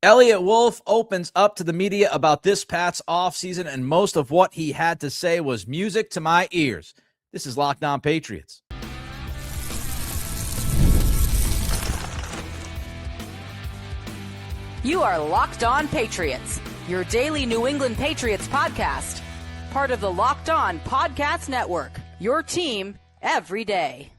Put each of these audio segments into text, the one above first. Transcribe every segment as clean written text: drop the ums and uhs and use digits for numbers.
Eliot Wolf opens up to the media about this Pats offseason, and most of what he had to say was music to my ears. This is Locked On Patriots. You are Locked On Patriots, your daily New England Patriots podcast. Part of the Locked On Podcast Network, your team every day.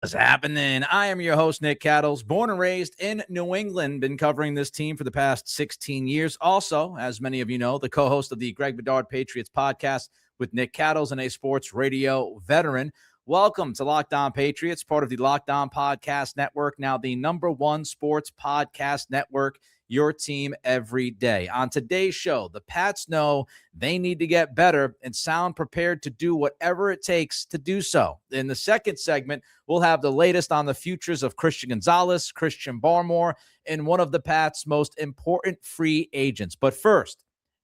What's happening? I am your host, Nick Cattles, born and raised in New England, been covering this team for the past 16 years. Also, as many of you know, the co-host of the Greg Bedard Patriots podcast with Nick Cattles and a sports radio veteran. Welcome to Locked On Patriots, part of the Locked On Podcast Network, now the #1 sports podcast network, your team every day. On today's show, the Pats know they need to get better and sound prepared to do whatever it takes to do so. In the second segment, we'll have the latest on the futures of Christian Gonzalez, Christian Barmore, and one of the Pats' most important free agents. But first,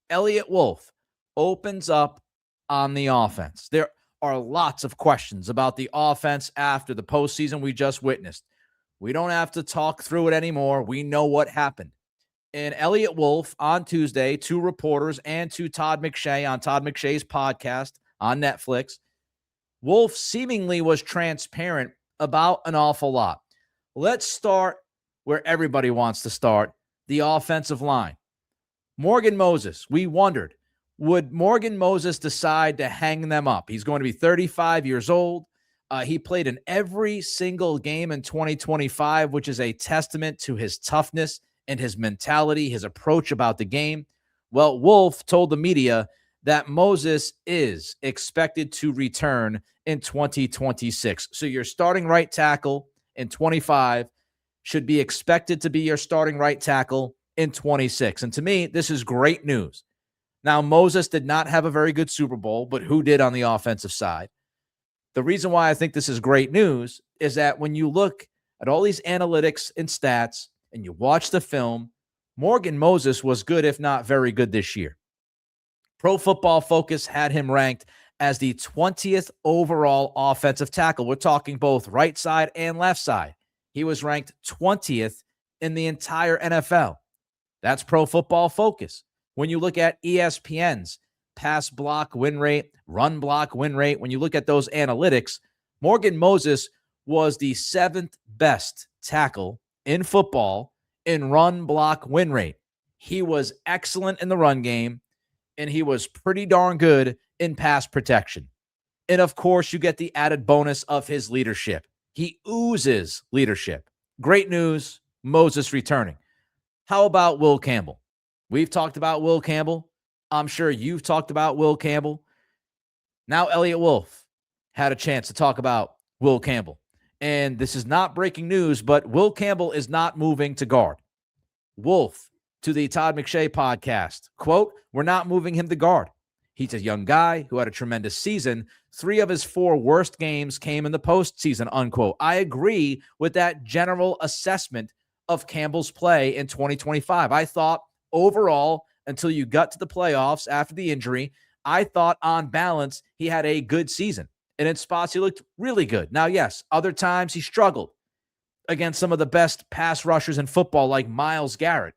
Eliot Wolf opens up on the offense. There are lots of questions about the offense after the postseason we just witnessed. We don't have to talk through it anymore. We know what happened. And Eliot Wolf on Tuesday, to reporters and to Todd McShay on Todd McShay's podcast on Netflix, Wolf seemingly was transparent about an awful lot. Let's start where everybody wants to start, the offensive line. Morgan Moses, we wondered, would Morgan Moses decide to hang them up? He's going to be 35 years old. He played in every single game in 2025, which is a testament to his toughness and his mentality, his approach about the game. Well, Wolf told the media that Moses is expected to return in 2026. So your starting right tackle in 25 should be expected to be your starting right tackle in 26. And to me, this is great news. Now, Moses did not have a very good Super Bowl, but who did on the offensive side? The reason why I think this is great news is that when you look at all these analytics and stats and you watch the film, Morgan Moses was good, if not very good this year. Pro Football Focus had him ranked as the 20th overall offensive tackle. We're talking both right side and left side. He was ranked 20th in the entire NFL. That's Pro Football Focus. When you look at ESPN's pass block win rate, run block win rate, when you look at those analytics, Morgan Moses was the 7th best tackle in football in run block win rate. He was excellent in the run game, and he was pretty darn good in pass protection. And of course, you get the added bonus of his leadership. He oozes leadership. Great news, Moses returning. How about Will Campbell? We've talked about Will Campbell. I'm sure you've talked about Will Campbell. Now Eliot Wolf had a chance to talk about Will Campbell. And this is not breaking news, but Will Campbell is not moving to guard. Wolf to the Todd McShay podcast, quote, "We're not moving him to guard. He's a young guy who had a tremendous season. 3 of his 4 worst games came in the postseason," unquote. I agree with that general assessment of Campbell's play in 2025. I thought overall, until you got to the playoffs after the injury, I thought on balance he had a good season. And in spots, he looked really good. Now, yes, other times he struggled against some of the best pass rushers in football like Myles Garrett.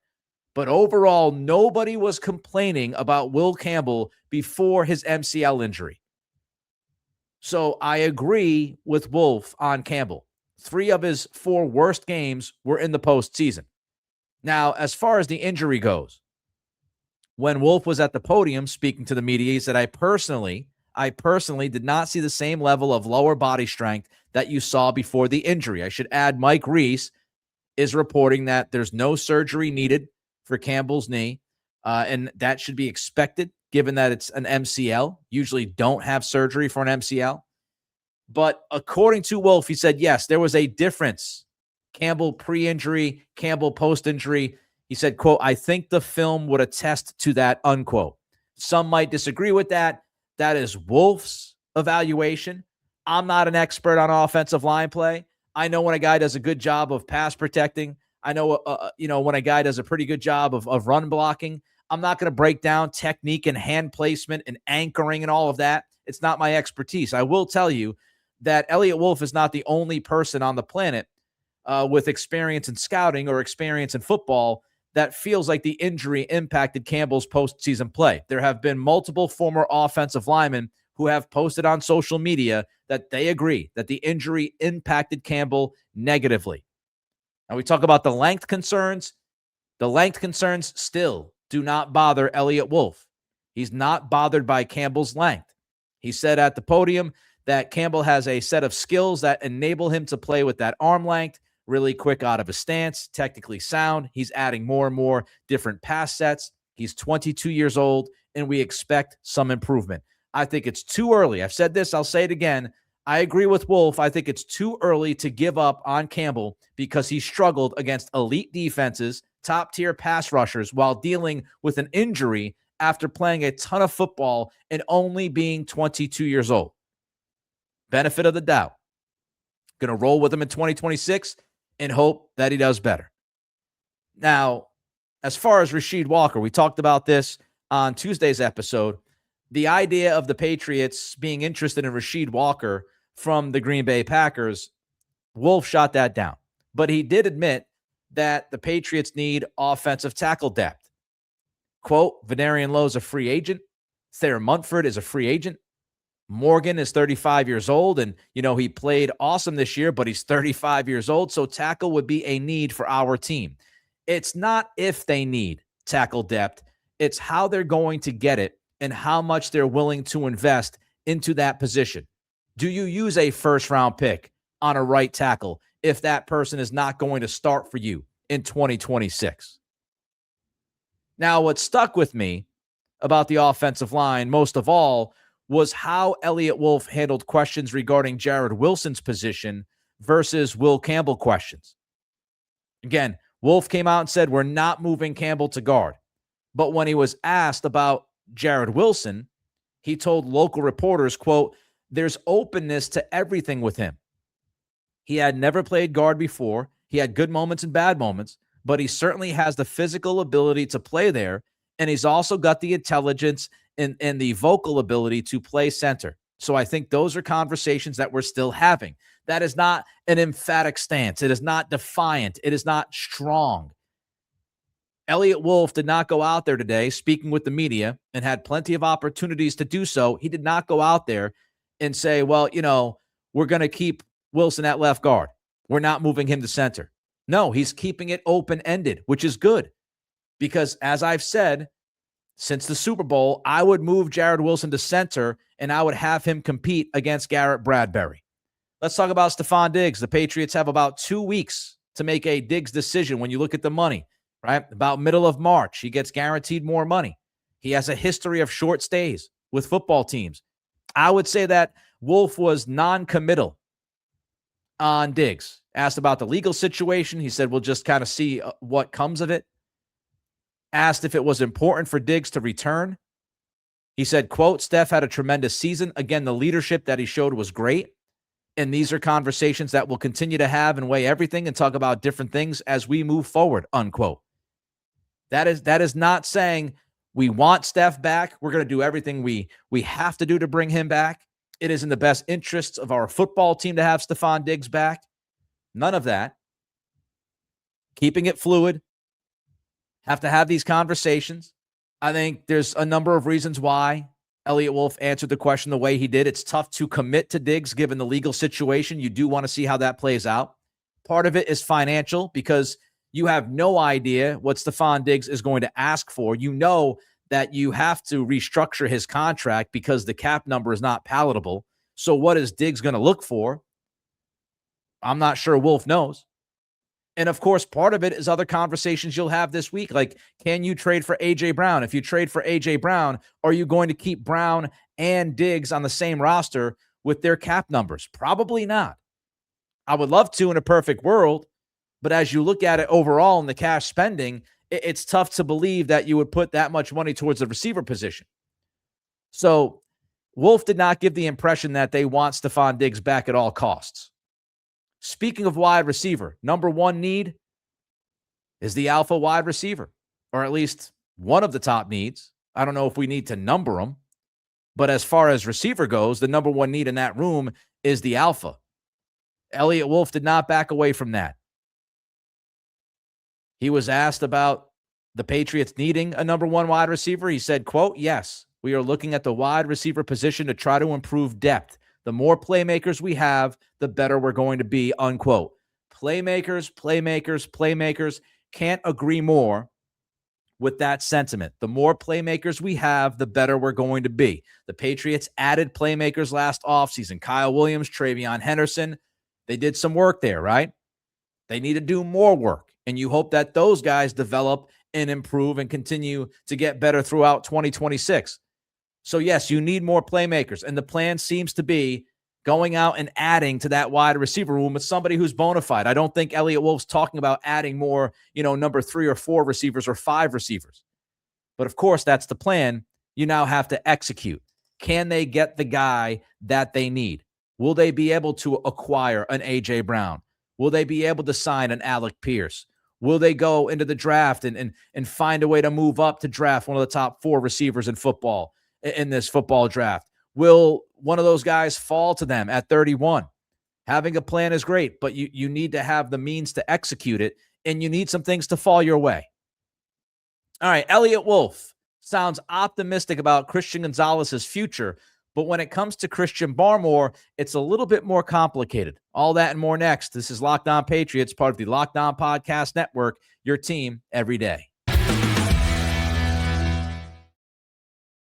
But overall, nobody was complaining about Will Campbell before his MCL injury. So I agree with Wolf on Campbell. 3 of his 4 worst games were in the postseason. Now, as far as the injury goes, when Wolf was at the podium speaking to the media, he said, I personally did not see the same level of lower body strength that you saw before the injury. I should add, Mike Reese is reporting that there's no surgery needed for Campbell's knee, and that should be expected given that it's an MCL. Usually don't have surgery for an MCL. But according to Wolf, he said, yes, there was a difference. Campbell pre-injury, Campbell post-injury. He said, quote, "I think the film would attest to that," unquote. Some might disagree with that. That is Wolf's evaluation. I'm not an expert on offensive line play. I know when a guy does a good job of pass protecting. I know, when a guy does a pretty good job of run blocking. I'm not going to break down technique and hand placement and anchoring and all of that. It's not my expertise. I will tell you that Eliot Wolf is not the only person on the planet with experience in scouting or experience in football that feels like the injury impacted Campbell's postseason play. There have been multiple former offensive linemen who have posted on social media that they agree that the injury impacted Campbell negatively. Now we talk about the length concerns. The length concerns still do not bother Eliot Wolf. He's not bothered by Campbell's length. He said at the podium that Campbell has a set of skills that enable him to play with that arm length, really quick out of his stance, technically sound. He's adding more and more different pass sets. He's 22 years old, and we expect some improvement. I think it's too early. I've said this, I'll say it again. I agree with Wolf. I think it's too early to give up on Campbell because he struggled against elite defenses, top-tier pass rushers, while dealing with an injury after playing a ton of football and only being 22 years old. Benefit of the doubt. Going to roll with him in 2026 and hope that he does better. Now, as far as Rasheed Walker, we talked about this on Tuesday's episode. The idea of the Patriots being interested in Rasheed Walker from the Green Bay Packers, Wolf shot that down. But he did admit that the Patriots need offensive tackle depth. Quote, Venarian Lowe's a free agent. Thayer Munford is a free agent. Morgan is 35 years old, and, he played awesome this year, but he's 35 years old, so tackle would be a need for our team. It's not if they need tackle depth. It's how they're going to get it and how much they're willing to invest into that position. Do you use a first-round pick on a right tackle if that person is not going to start for you in 2026? Now, what stuck with me about the offensive line most of all was how Eliot Wolf handled questions regarding Jared Wilson's position versus Will Campbell questions. Again, Wolf came out and said, we're not moving Campbell to guard. But when he was asked about Jared Wilson, he told local reporters, quote, there's openness to everything with him. He had never played guard before. He had good moments and bad moments, but he certainly has the physical ability to play there. And he's also got the intelligence and the vocal ability to play center. So I think those are conversations that we're still having. That is not an emphatic stance. It is not defiant. It is not strong. Eliot Wolf did not go out there today speaking with the media and had plenty of opportunities to do so. He did not go out there and say, well, we're going to keep Wilson at left guard. We're not moving him to center. No, he's keeping it open-ended, which is good. Because as I've said, since the Super Bowl, I would move Jared Wilson to center, and I would have him compete against Garrett Bradbury. Let's talk about Stefan Diggs. The Patriots have about 2 weeks to make a Diggs decision when you look at the money, right? About middle of March, he gets guaranteed more money. He has a history of short stays with football teams. I would say that Wolf was non-committal on Diggs. Asked about the legal situation. He said, we'll just kind of see what comes of it. Asked if it was important for Diggs to return. He said, quote, Steph had a tremendous season. Again, the leadership that he showed was great. And these are conversations that we'll continue to have and weigh everything and talk about different things as we move forward, unquote. That is not saying we want Steph back. We're going to do everything we have to do to bring him back. It is in the best interests of our football team to have Stefon Diggs back. None of that. Keeping it fluid. Have to have these conversations. I think there's a number of reasons why Eliot Wolf answered the question the way he did. It's tough to commit to Diggs given the legal situation. You do want to see how that plays out. Part of it is financial because you have no idea what Stefon Diggs is going to ask for. You know that you have to restructure his contract because the cap number is not palatable. So what is Diggs going to look for? I'm not sure Wolf knows. And, of course, part of it is other conversations you'll have this week. Like, can you trade for A.J. Brown? If you trade for A.J. Brown, are you going to keep Brown and Diggs on the same roster with their cap numbers? Probably not. I would love to in a perfect world, but as you look at it overall in the cash spending, it's tough to believe that you would put that much money towards the receiver position. So Wolf did not give the impression that they want Stefon Diggs back at all costs. Speaking of wide receiver, number one need is the alpha wide receiver, or at least one of the top needs. I don't know if we need to number them, but as far as receiver goes, the number one need in that room is the alpha. Eliot Wolf did not back away from that. He was asked about the Patriots needing a number one wide receiver, he said, quote, yes, we are looking at the wide receiver position to try to improve depth. The more playmakers we have, the better we're going to be, unquote. Playmakers, playmakers, playmakers. Can't agree more with that sentiment. The more playmakers we have, the better we're going to be. The Patriots added playmakers last offseason. Kyle Williams, Travion Henderson. They did some work there, right? They need to do more work. And you hope that those guys develop and improve and continue to get better throughout 2026. So, yes, you need more playmakers. And the plan seems to be going out and adding to that wide receiver room with somebody who's bona fide. I don't think Eliot Wolf's talking about adding more, number 3 or 4 receivers or 5 receivers. But, of course, that's the plan. You now have to execute. Can they get the guy that they need? Will they be able to acquire an A.J. Brown? Will they be able to sign an Alec Pierce? Will they go into the draft and find a way to move up to draft one of the top 4 receivers in football in this football draft? Will one of those guys fall to them at 31? Having a plan is great, but you need to have the means to execute it, and you need some things to fall your way. All right, Eliot Wolf sounds optimistic about Christian Gonzalez's future, but when it comes to Christian Barmore, it's a little bit more complicated. All that and more next. This is Locked On Patriots, part of the Locked On Podcast Network, your team every day.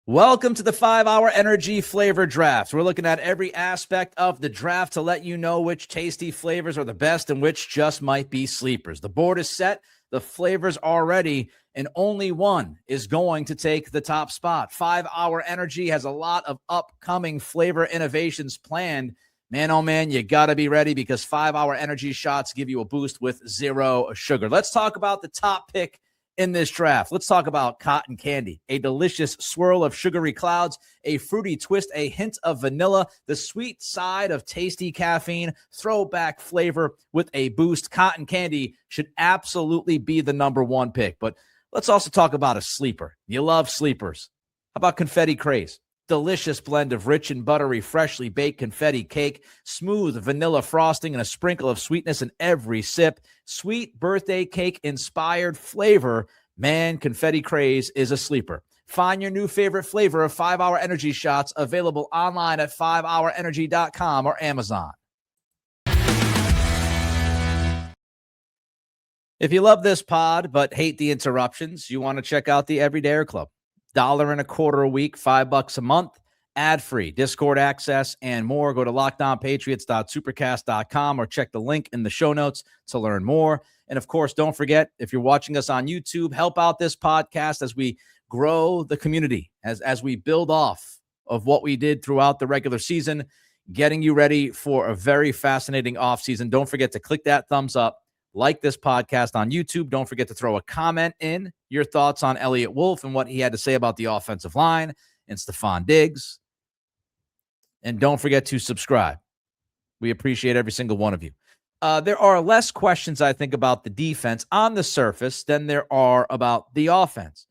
Welcome to the 5-Hour Energy Flavor Draft. We're looking at every aspect of the draft to let you know which tasty flavors are the best and which just might be sleepers. The board is set, the flavors are ready, and only one is going to take the top spot. 5-Hour Energy has a lot of upcoming flavor innovations planned. Man, oh man, you got to be ready because 5-Hour Energy shots give you a boost with 0 sugar. Let's talk about the top pick in this draft. Let's talk about cotton candy, a delicious swirl of sugary clouds, a fruity twist, a hint of vanilla, the sweet side of tasty caffeine, throwback flavor with a boost. Cotton candy should absolutely be the number one pick. But let's also talk about a sleeper. You love sleepers. How about confetti craze? Delicious blend of rich and buttery, freshly baked confetti cake, smooth vanilla frosting, and a sprinkle of sweetness in every sip. Sweet birthday cake inspired flavor. Man, confetti craze is a sleeper. Find your new favorite flavor of 5-Hour Energy shots available online at 5hourenergy.com or Amazon. If you love this pod but hate the interruptions, you want to check out the Everydayer Club. $1.25 a week, $5 a month, ad-free, Discord access, and more. Go to lockedonpatriots.supercast.com or check the link in the show notes to learn more. And, of course, don't forget, if you're watching us on YouTube, help out this podcast as we grow the community, as we build off of what we did throughout the regular season, getting you ready for a very fascinating offseason. Don't forget to click that thumbs up. Like this podcast on YouTube. Don't forget to throw a comment in your thoughts on Eliot Wolf and what he had to say about the offensive line and Stefan Diggs. And don't forget to subscribe. We appreciate every single one of you. There are less questions, I think, about the defense on the surface than there are about the offense.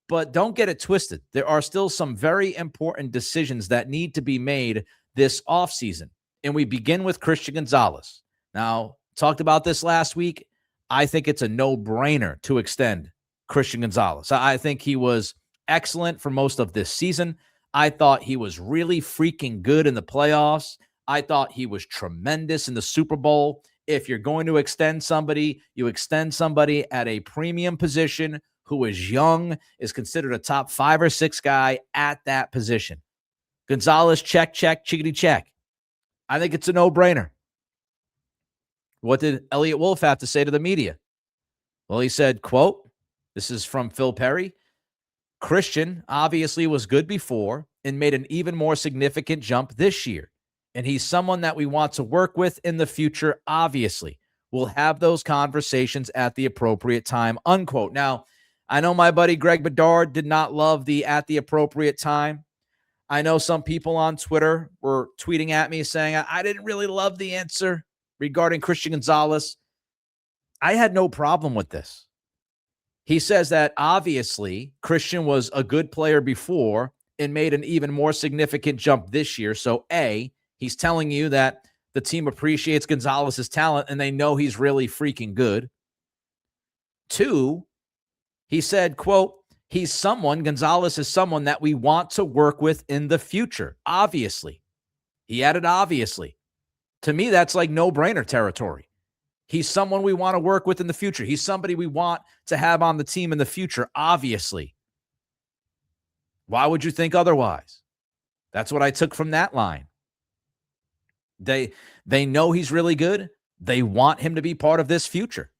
But don't get it twisted. There are still some very important decisions that need to be made this offseason. And we begin with Christian Gonzalez. Now, talked about this last week. I think it's a no-brainer to extend Christian Gonzalez. I think he was excellent for most of this season. I thought he was really freaking good in the playoffs. I thought he was tremendous in the Super Bowl. If you're going to extend somebody, you extend somebody at a premium position who is young, is considered a top 5 or 6 guy at that position. Gonzalez, check, chickity check. I think it's a no-brainer. What did Eliot Wolf have to say to the media? Well, he said, quote, this is from Phil Perry, Christian obviously was good before and made an even more significant jump this year. And he's someone that we want to work with in the future, obviously. We'll have those conversations at the appropriate time, unquote. Now, I know my buddy Greg Bedard did not love the at the appropriate time. I know some people on Twitter were tweeting at me saying, I didn't really love the answer regarding Christian Gonzalez. I had no problem with this. He says that obviously Christian was a good player before and made an even more significant jump this year. So A, he's telling you that the team appreciates Gonzalez's talent and they know he's really freaking good. 2, He said, quote, Gonzalez is someone that we want to work with in the future. Obviously. He added obviously. To me, that's like no-brainer territory. He's someone we want to work with in the future. He's somebody we want to have on the team in the future, obviously. Why would you think otherwise? That's what I took from that line. They know he's really good. They want him to be part of this future.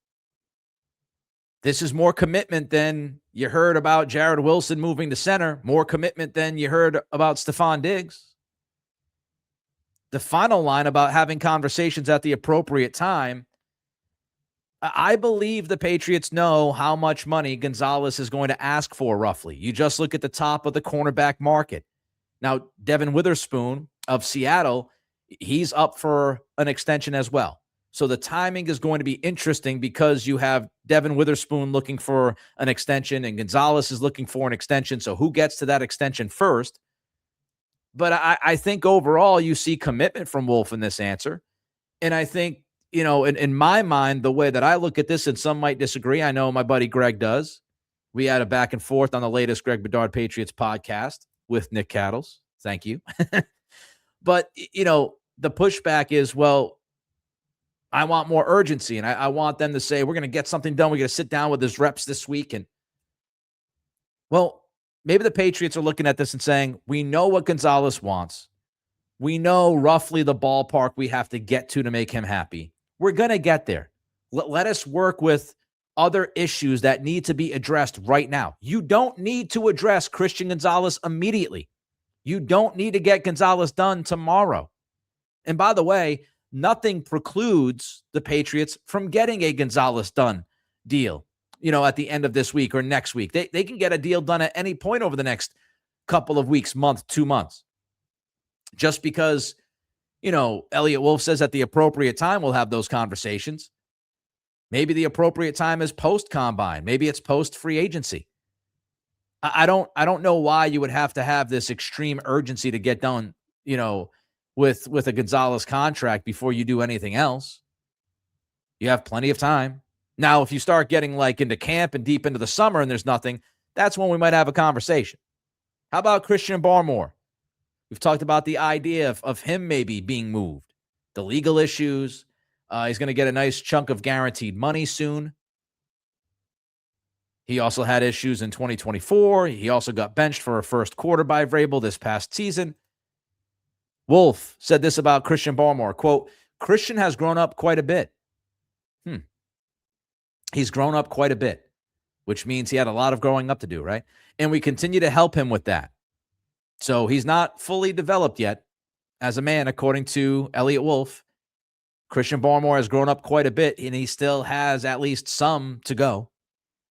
This is more commitment than you heard about Jared Wilson moving to center, more commitment than you heard about Stefan Diggs. The final line about having conversations at the appropriate time, I believe the Patriots know how much money Gonzalez is going to ask for roughly. You just look at the top of the cornerback market. Now, Devin Witherspoon of Seattle, he's up for an extension as well. So the timing is going to be interesting because you have Devin Witherspoon looking for an extension and Gonzalez is looking for an extension. So who gets to that extension first? But I think overall you see commitment from Wolf in this answer. And I think, in my mind, the way that I look at this, and some might disagree, I know my buddy Greg does. We had a back and forth on the latest Greg Bedard Patriots podcast with Nick Cattles. Thank you. But, the pushback is, well, I want more urgency, and I want them to say, we're going to get something done. We're going to sit down with his reps this week. And, well, maybe the Patriots are looking at this and saying, we know what Gonzalez wants. We know roughly the ballpark we have to get to make him happy. We're going to get there. Let us work with other issues that need to be addressed right now. You don't need to address Christian Gonzalez immediately. You don't need to get Gonzalez done tomorrow. And by the way, nothing precludes the Patriots from getting a Gonzalez done deal, at the end of this week or next week. They can get a deal done at any point over the next couple of weeks, month, 2 months. Just because, Eliot Wolf says at the appropriate time we'll have those conversations. Maybe the appropriate time is post-combine. Maybe it's post-free agency. I don't know why you would have to have this extreme urgency to get done, with a Gonzalez contract before you do anything else. You have plenty of time. Now, if you start getting into camp and deep into the summer and there's nothing, that's when we might have a conversation. How about Christian Barmore? We've talked about the idea of him maybe being moved. The legal issues. He's going to get a nice chunk of guaranteed money soon. He also had issues in 2024. He also got benched for a first quarter by Vrabel this past season. Wolf said this about Christian Barmore, quote, Christian has grown up quite a bit. He's grown up quite a bit, which means he had a lot of growing up to do, right? And we continue to help him with that. So he's not fully developed yet as a man, according to Eliot Wolf. Christian Barmore has grown up quite a bit, and he still has at least some to go.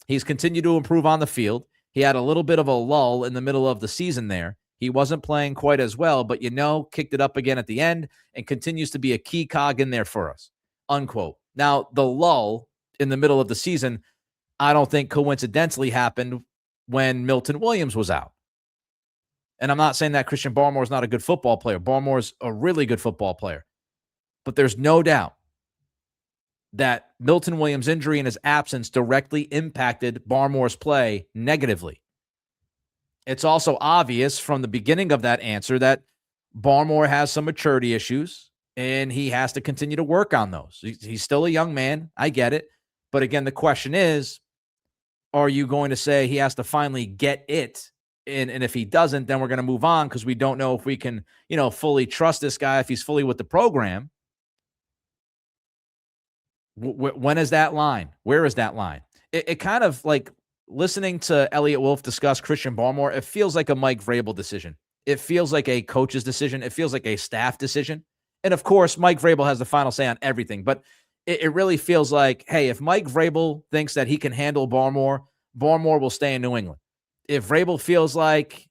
He's continued to improve on the field. He had a little bit of a lull in the middle of the season there. He wasn't playing quite as well, but kicked it up again at the end and continues to be a key cog in there for us, unquote. Now, the lull in the middle of the season, I don't think coincidentally happened when Milton Williams was out. And I'm not saying that Christian Barmore is not a good football player. Barmore's a really good football player. But there's no doubt that Milton Williams' injury and his absence directly impacted Barmore's play negatively. It's also obvious from the beginning of that answer that Barmore has some maturity issues, and he has to continue to work on those. He's still a young man. I get it. But again, the question is, are you going to say he has to finally get it? And if he doesn't, then we're going to move on because we don't know if we can, fully trust this guy if he's fully with the program. When is that line? Where is that line? It kind of like listening to Eliot Wolf discuss Christian Barmore, it feels like a Mike Vrabel decision. It feels like a coach's decision. It feels like a staff decision. And of course, Mike Vrabel has the final say on everything. But it really feels like, hey, if Mike Vrabel thinks that he can handle Barmore, Barmore will stay in New England. If Vrabel feels like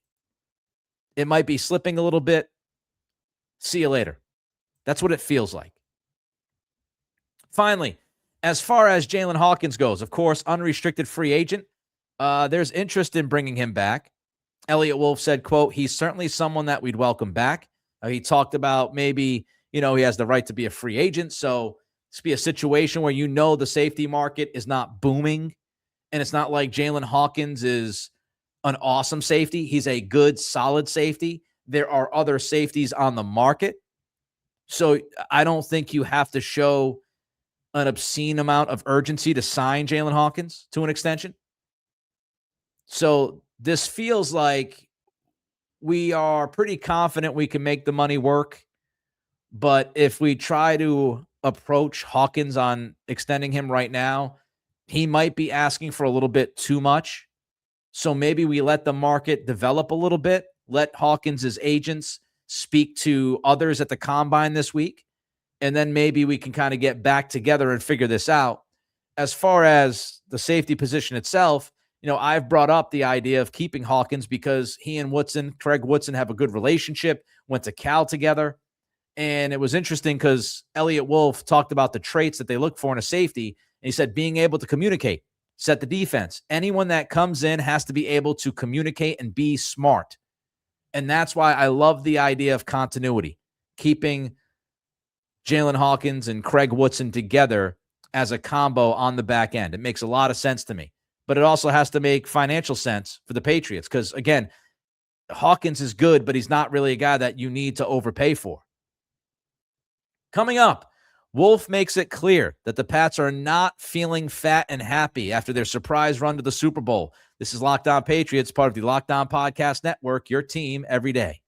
it might be slipping a little bit, see you later. That's what it feels like. Finally, as far as Jaylinn Hawkins goes, of course, unrestricted free agent. There's interest in bringing him back. Eliot Wolf said, quote, he's certainly someone that we'd welcome back. He talked about maybe, he has the right to be a free agent. So this be a situation where the safety market is not booming And it's not like Jaylinn Hawkins is an awesome safety. He's a good, solid safety. There are other safeties on the market. So I don't think you have to show an obscene amount of urgency to sign Jaylinn Hawkins to an extension. So this feels like we are pretty confident we can make the money work. But if we try to approach Hawkins on extending him right now, he might be asking for a little bit too much. So maybe we let the market develop a little bit, let Hawkins's agents speak to others at the combine this week, and then maybe we can kind of get back together and figure this out. As far as the safety position itself, I've brought up the idea of keeping Hawkins because he and Craig Woodson have a good relationship, went to Cal together. And it was interesting because Eliot Wolf talked about the traits that they look for in a safety. And he said being able to communicate, set the defense. Anyone that comes in has to be able to communicate and be smart. And that's why I love the idea of continuity, keeping Jaylinn Hawkins and Craig Woodson together as a combo on the back end. It makes a lot of sense to me. But it also has to make financial sense for the Patriots because, again, Hawkins is good, but he's not really a guy that you need to overpay for. Coming up, Wolf makes it clear that the Pats are not feeling fat and happy after their surprise run to the Super Bowl. This is Locked On Patriots, part of the Locked On Podcast Network, your team every day.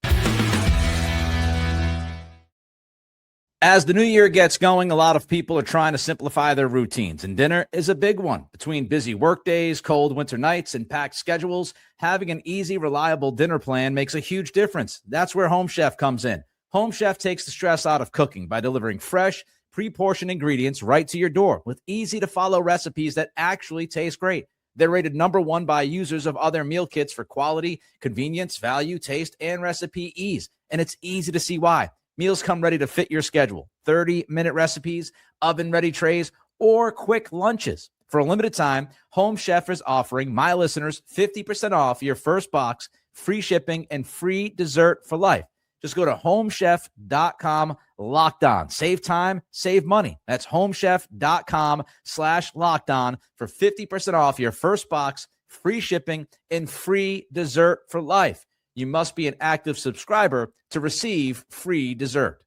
As the new year gets going, a lot of people are trying to simplify their routines, and dinner is a big one. Between busy work days, cold winter nights, and packed schedules, having an easy, reliable dinner plan makes a huge difference. That's where Home Chef comes in. Home Chef takes the stress out of cooking by delivering fresh, pre-portioned ingredients right to your door with easy-to-follow recipes that actually taste great. They're rated #1 by users of other meal kits for quality, convenience, value, taste, and recipe ease. And it's easy to see why. Meals come ready to fit your schedule. 30-minute recipes, oven-ready trays, or quick lunches. For a limited time, Home Chef is offering my listeners 50% off your first box, free shipping, and free dessert for life. Just go to homechef.com, locked on. Save time, save money. That's homechef.com/locked on for 50% off your first box, free shipping, and free dessert for life. You must be an active subscriber to receive free dessert.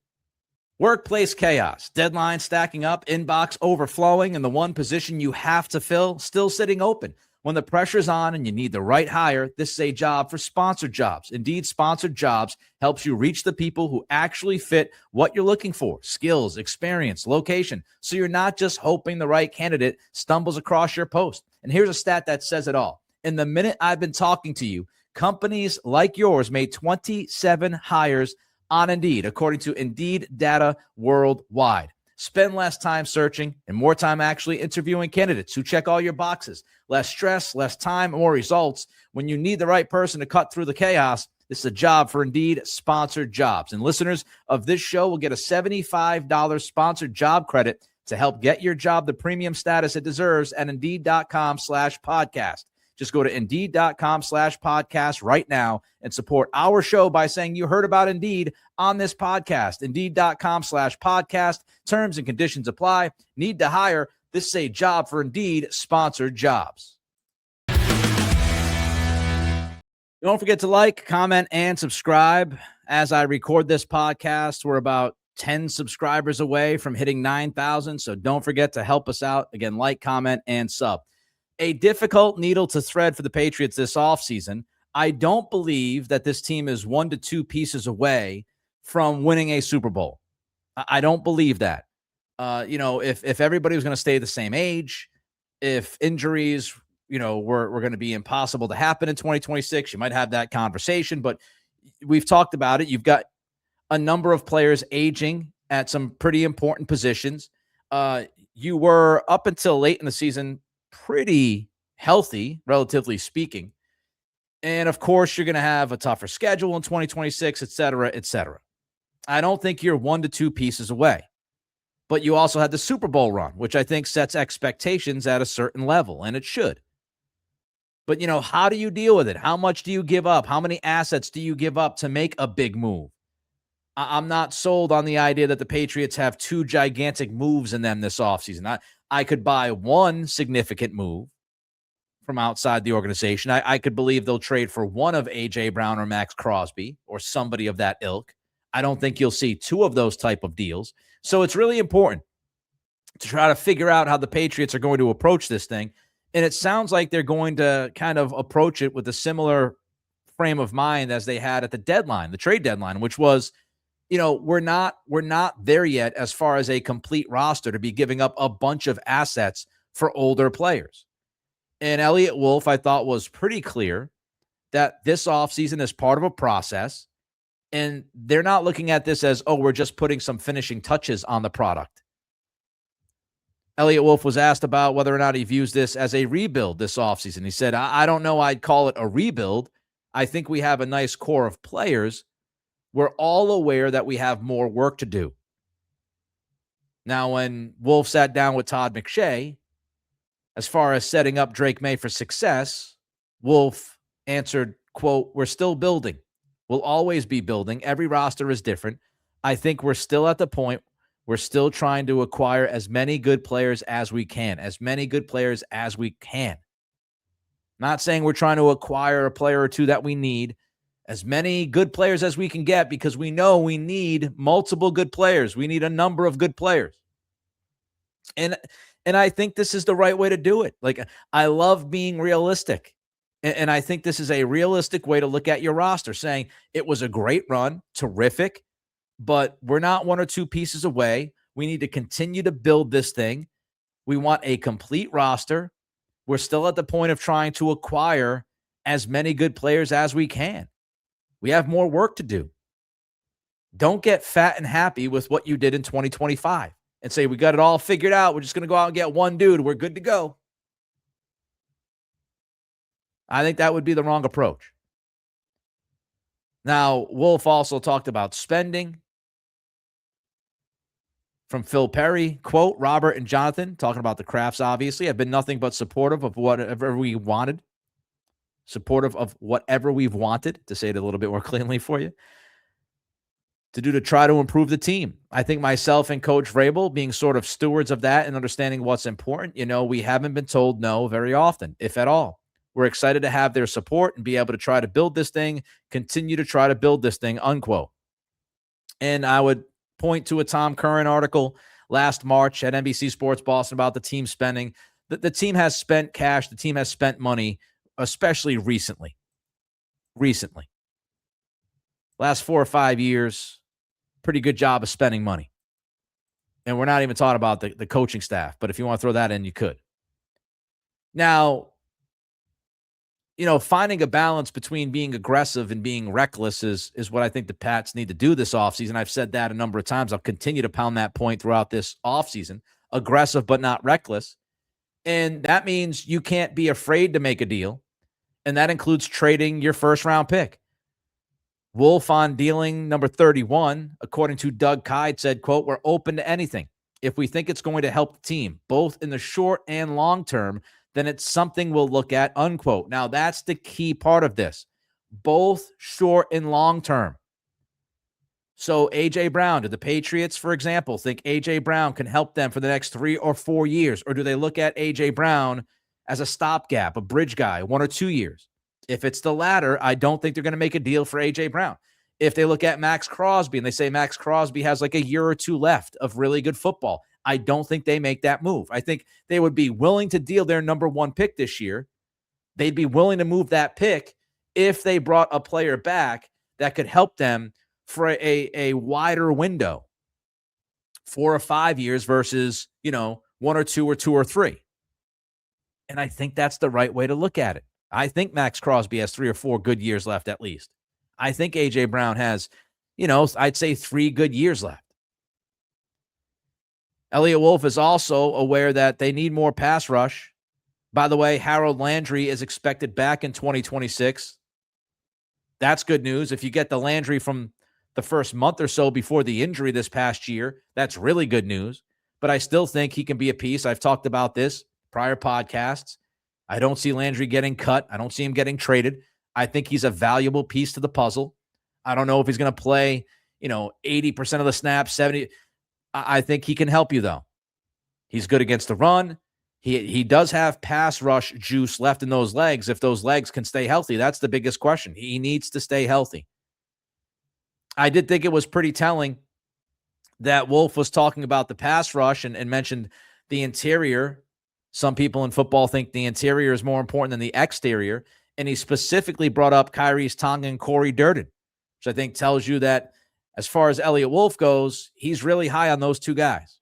Workplace chaos, deadlines stacking up, inbox overflowing, and the one position you have to fill still sitting open. When the pressure's on and you need the right hire, this is a job for sponsored jobs. Indeed, sponsored jobs helps you reach the people who actually fit what you're looking for: skills, experience, location. So you're not just hoping the right candidate stumbles across your post. And here's a stat that says it all. In the minute I've been talking to you, companies like yours made 27 hires on Indeed, according to Indeed data worldwide. Spend less time searching and more time actually interviewing candidates who check all your boxes. Less stress, less time, more results. When you need the right person to cut through the chaos, this is a job for Indeed sponsored jobs. And listeners of this show will get a $75 sponsored job credit to help get your job the premium status it deserves at Indeed.com/podcast. Just go to Indeed.com/podcast right now and support our show by saying you heard about Indeed on this podcast. Indeed.com/podcast. Terms and conditions apply. Need to hire? This is a job for Indeed sponsored jobs. Don't forget to like, comment, and subscribe. As I record this podcast, we're about 10 subscribers away from hitting 9,000. So don't forget to help us out. Again, like, comment, and sub. A difficult needle to thread for the Patriots this offseason. I don't believe that this team is 1 to 2 pieces away from winning a Super Bowl. I don't believe that. If everybody was going to stay the same age, if injuries, were going to be impossible to happen in 2026, you might have that conversation. But we've talked about it. You've got a number of players aging at some pretty important positions. You were, up until late in the season, pretty healthy, relatively speaking. And of course, you're going to have a tougher schedule in 2026, et cetera, et cetera. I don't think you're 1 to 2 pieces away. But you also had the Super Bowl run, which I think sets expectations at a certain level, and it should. But, how do you deal with it? How much do you give up? How many assets do you give up to make a big move? I'm not sold on the idea that the Patriots have 2 gigantic moves in them this offseason. I could buy one significant move, from outside the organization. I could believe they'll trade for one of A.J. Brown or Max Crosby or somebody of that ilk. I don't think you'll see two of those type of deals. So it's really important to try to figure out how the Patriots are going to approach this thing. And it sounds like they're going to kind of approach it with a similar frame of mind as they had at the deadline, the trade deadline, which was, we're not there yet as far as a complete roster to be giving up a bunch of assets for older players. And Eliot Wolf, I thought, was pretty clear that this offseason is part of a process, and they're not looking at this as, we're just putting some finishing touches on the product. Eliot Wolf was asked about whether or not he views this as a rebuild this offseason. He said, I don't know I'd call it a rebuild. I think we have a nice core of players. We're all aware that we have more work to do. Now, when Wolf sat down with Todd McShay, as far as setting up Drake May for success, Wolf answered, quote, "We're still building. We'll always be building. Every roster is different. I think we're still at the point we're still trying to acquire as many good players as we can, Not saying we're trying to acquire a player or two that we need, as many good players as we can get, because we know we need multiple good players. We need a number of good players. And I think this is the right way to do it. Like, I love being realistic. And I think this is a realistic way to look at your roster, saying it was a great run, terrific, but we're not one or two pieces away. We need to continue to build this thing. We want a complete roster. We're still at the point of trying to acquire as many good players as we can. We have more work to do. Don't get fat and happy with what you did in 2025 and say, we got it all figured out. We're just going to go out and get one dude. We're good to go. I think that would be the wrong approach. Now, Wolf also talked about spending. From Phil Perry, quote, "Robert and Jonathan," talking about the Crafts, obviously, "have been nothing but supportive of whatever we wanted. Supportive of whatever we've wanted," to say it a little bit more cleanly for you, to try to improve the team. I think myself and Coach Vrabel being sort of stewards of that and understanding what's important. We haven't been told no very often, if at all. We're excited to have their support and be able to try to build this thing, continue to try to build this thing, unquote. And I would point to a Tom Curran article last March at NBC Sports Boston about the team spending. The team has spent cash. The team has spent money, especially recently. Last 4 or 5 years, pretty good job of spending money. And we're not even talking about the coaching staff, but if you want to throw that in, you could. Now, finding a balance between being aggressive and being reckless is what I think the Pats need to do this offseason. I've said that a number of times. I'll continue to pound that point throughout this offseason. Aggressive but not reckless. And that means you can't be afraid to make a deal. And that includes trading your first-round pick. Wolf on dealing number 31, according to Doug Kyde, said, quote, "We're open to anything. If we think it's going to help the team, both in the short and long term, then it's something we'll look at," unquote. Now, that's the key part of this. Both short and long term. So A.J. Brown, do the Patriots, for example, think A.J. Brown can help them for the next 3 or 4 years? Or do they look at A.J. Brown as a stopgap, a bridge guy, 1 or 2 years? If it's the latter, I don't think they're going to make a deal for A.J. Brown. If they look at Max Crosby and they say Max Crosby has like a year or two left of really good football, I don't think they make that move. I think they would be willing to deal their number 1 pick this year. They'd be willing to move that pick if they brought a player back that could help them for a wider window, 4 or 5 years versus, 1 or 2 or 2 or 3. And I think that's the right way to look at it. I think Max Crosby has 3 or 4 good years left at least. I think A.J. Brown has, I'd say 3 good years left. Eliot Wolf is also aware that they need more pass rush. By the way, Harold Landry is expected back in 2026. That's good news. If you get the Landry from the first month or so before the injury this past year, that's really good news. But I still think he can be a piece. I've talked about this prior podcasts. I don't see Landry getting cut. I don't see him getting traded. I think he's a valuable piece to the puzzle. I don't know if he's going to play, 80% of the snaps, 70. I think he can help you, though. He's good against the run. He does have pass rush juice left in those legs. If those legs can stay healthy, that's the biggest question. He needs to stay healthy. I did think it was pretty telling that Wolf was talking about the pass rush and mentioned the interior. Some people in football think the interior is more important than the exterior. And he specifically brought up Khyiris Tonga and Corey Durden, which I think tells you that as far as Eliot Wolf goes, he's really high on those two guys.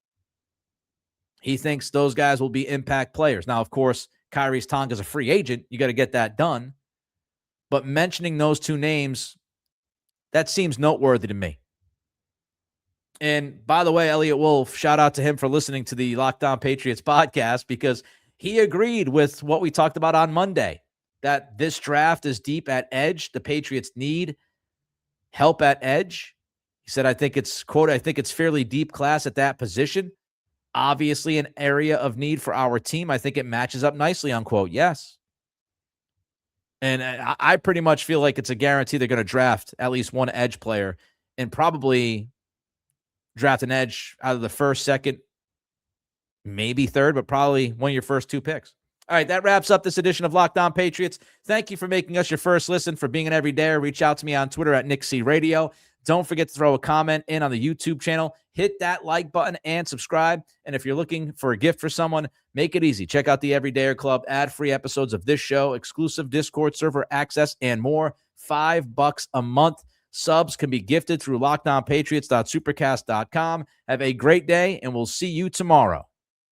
He thinks those guys will be impact players. Now, of course, Khyiris Tonga is a free agent. You got to get that done. But mentioning those two names, that seems noteworthy to me. And by the way, Eliot Wolf, shout out to him for listening to the Locked On Patriots podcast, because he agreed with what we talked about on Monday, that this draft is deep at edge. The Patriots need help at edge. He said, I think it's, quote, I think it's fairly deep class at that position. Obviously an area of need for our team. I think it matches up nicely, unquote. Yes. And I pretty much feel like it's a guarantee they're going to draft at least one edge player, and probably draft an edge out of the first, second, maybe third, but probably one of your first two picks. All right, that wraps up this edition of Locked On Patriots. Thank you for making us your first listen, for being an everydayer. Reach out to me on Twitter at Nick C Radio. Don't forget to throw a comment in on the YouTube channel. Hit that like button and subscribe. And if you're looking for a gift for someone, make it easy. Check out the Everydayer Club, ad-free episodes of this show, exclusive Discord server access, and more. $5 a month. Subs can be gifted through LockedOnPatriots.supercast.com. Have a great day, and we'll see you tomorrow.